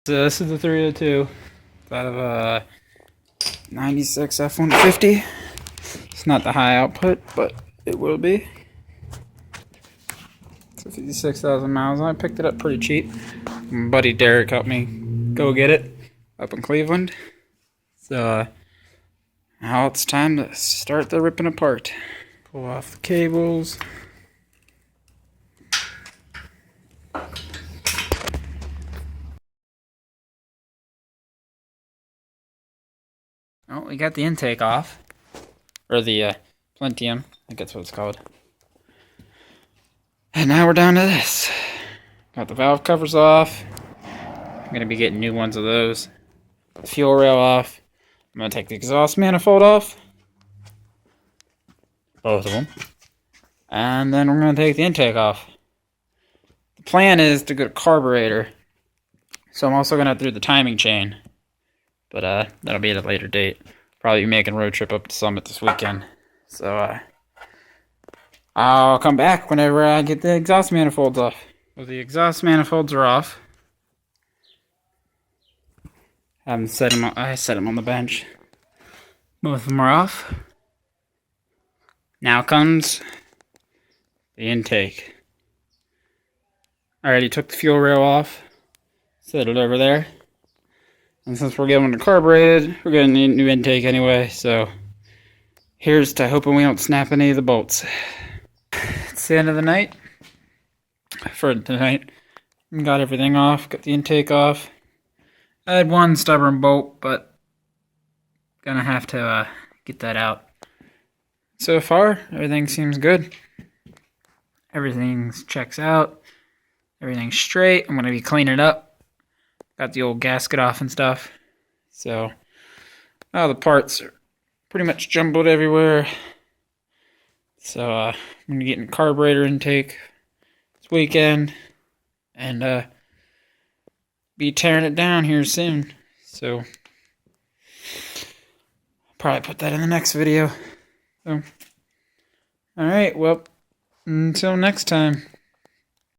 So this is the 302 out of a 96 F-150. It's not the high output, but it will be. It's 56,000 miles. I picked it up pretty cheap. My buddy Derek helped me go get it up in Cleveland. So now it's time to start the ripping apart. Pull off the cables. Oh, we got the intake off. Or the Plentium, I think that's what it's called. And now we're down to this. Got the valve covers off. I'm going to be getting new ones of those. The fuel rail off. I'm going to take the exhaust manifold off. Both of them. And then we're going to take the intake off. The plan is to go to carburetor. So I'm also going to do the timing chain. But that'll be at a later date. Probably be making a road trip up to Summit this weekend. So I'll come back whenever I get the exhaust manifolds off. Well, the exhaust manifolds are off. I set them on the bench. Both of them are off. Now comes the intake. I already took the fuel rail off. Set it over there. And since we're getting it carbureted, we're going to need a new intake anyway, so here's to hoping we don't snap any of the bolts. It's the end of the night. For tonight. Got everything off, got the intake off. I had one stubborn bolt, but gonna have to get that out. So far, everything seems good. Everything checks out. Everything's straight. I'm gonna be cleaning it up. Got the old gasket off and stuff. So, all the parts are pretty much jumbled everywhere. So, I'm going to get in carburetor intake this weekend. And, be tearing it down here soon. So, I'll probably put that in the next video. So, alright, well, until next time.